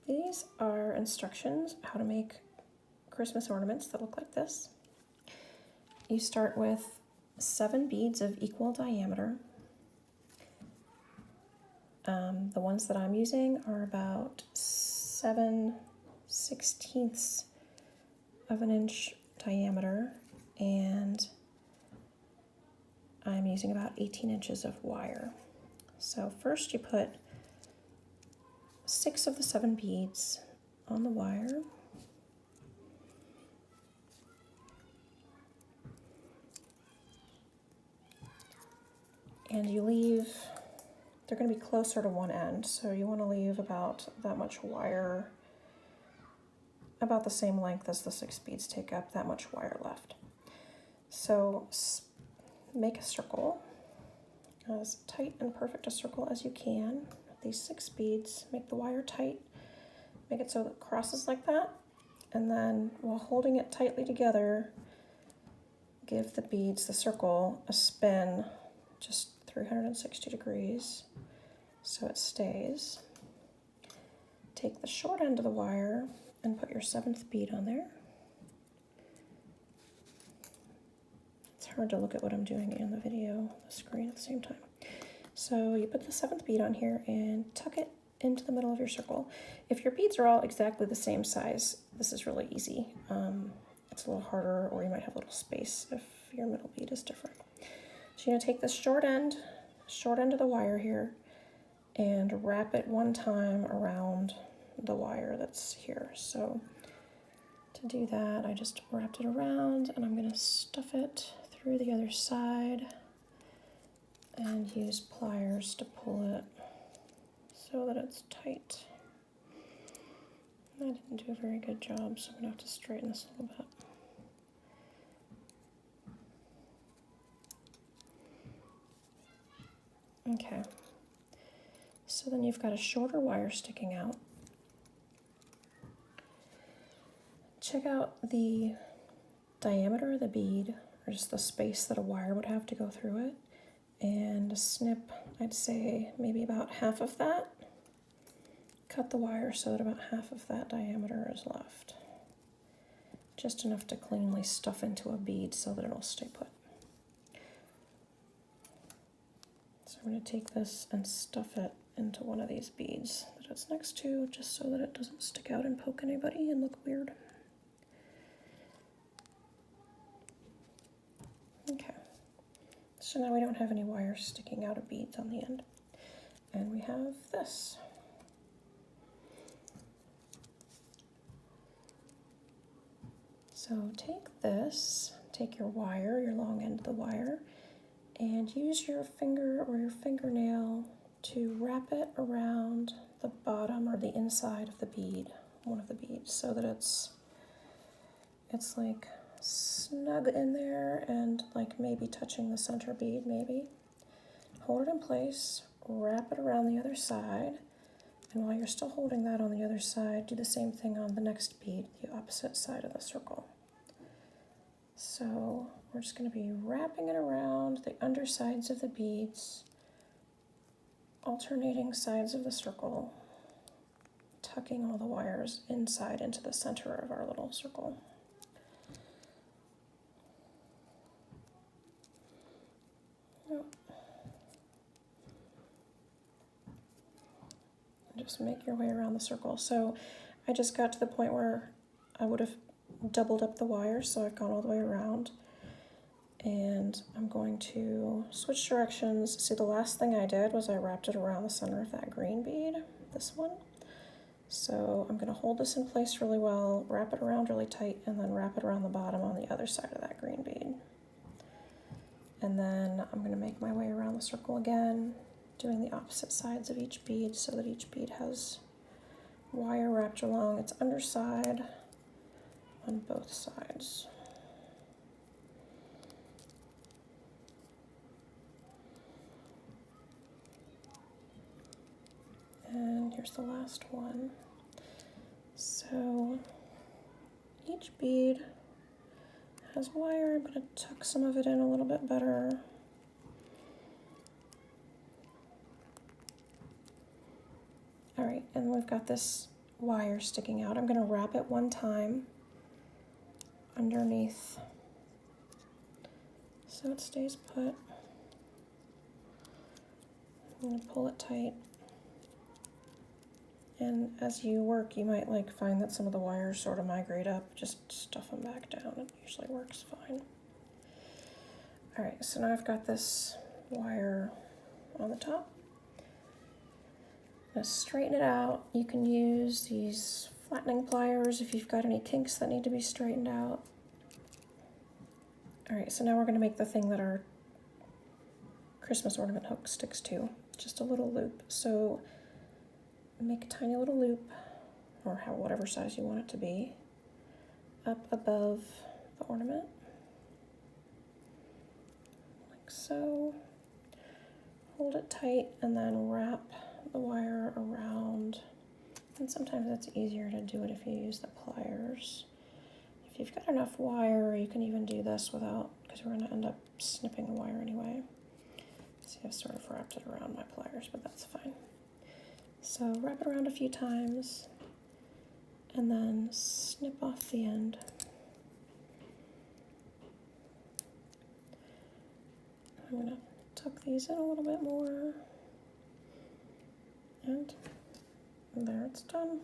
These are instructions how to make Christmas ornaments that look like this. You start with 7 beads of equal diameter. The ones that I'm using are about 7/16 of an inch diameter, and I'm using about 18 inches of wire. So first you put 6 of the 7 beads on the wire. And you leave, they're going to be closer to one end, so you want to leave about that much wire, about the same length as the 6 beads take up, that much wire left. So make a circle, as tight and perfect a circle as you can. These 6 beads, make the wire tight, make it so that it crosses like that, and then while holding it tightly together, give the beads, the circle, a spin, just 360 degrees, so it stays. Take the short end of the wire and put your 7th bead on there. It's hard to look at what I'm doing in the video, the screen at the same time. So you put the 7th bead on here and tuck it into the middle of your circle. If your beads are all exactly the same size, this is really easy. It's a little harder, or you might have a little space if your middle bead is different. So you're gonna take this short end of the wire here and wrap it one time around the wire that's here. So to do that, I just wrapped it around, and I'm gonna stuff it through the other side and use pliers to pull it so that it's tight. I didn't do a very good job, so I'm gonna have to straighten this a little bit. Okay, so then you've got a shorter wire sticking out. Check out the diameter of the bead, or just the space that a wire would have to go through it, and snip, I'd say maybe about half of that. Cut the wire so that about half of that diameter is left. Just enough to cleanly stuff into a bead so that it'll stay put. So I'm going to take this and stuff it into one of these beads that it's next to, just so that it doesn't stick out and poke anybody and look weird. Okay, so now we don't have any wires sticking out of beads on the end. And we have this. So take your wire, your long end of the wire, and use your finger or your fingernail to wrap it around the bottom or the inside of the bead, one of the beads, so that it's like snug in there and like maybe touching the center bead, maybe. Hold it in place, wrap it around the other side, and while you're still holding that on the other side, do the same thing on the next bead, the opposite side of the circle. So we're just going to be wrapping it around the undersides of the beads, alternating sides of the circle, tucking all the wires inside into the center of our little circle. Just make your way around the circle. So I just got to the point where I would have doubled up the wire, so I've gone all the way around. And I'm going to switch directions. See, the last thing I did was I wrapped it around the center of that green bead, this one. So I'm going to hold this in place really well, wrap it around really tight, and then wrap it around the bottom on the other side of that green bead. And then I'm going to make my way around the circle again, doing the opposite sides of each bead so that each bead has wire wrapped along its underside on both sides. And here's the last one. So each bead has wire, but it tucks some of it in a little bit better. All right, and we've got this wire sticking out. I'm going to wrap it one time underneath so it stays put. I'm going to pull it tight. And as you work, you might like find that some of the wires sort of migrate up. Just stuff them back down. It usually works fine. All right, so now I've got this wire on the top. I'm going to straighten it out. You can use these flattening pliers if you've got any kinks that need to be straightened out. All right, so now we're going to make the thing that our Christmas ornament hook sticks to, just a little loop. So make a tiny little loop, or whatever size you want it to be, up above the ornament, like so. Hold it tight and then wrap the wire around. And sometimes it's easier to do it if you use the pliers. If you've got enough wire, you can even do this without, because we're going to end up snipping the wire anyway. See, I've sort of wrapped it around my pliers, but that's fine. So wrap it around a few times and then snip off the end. I'm going to tuck these in a little bit more. And there it's done.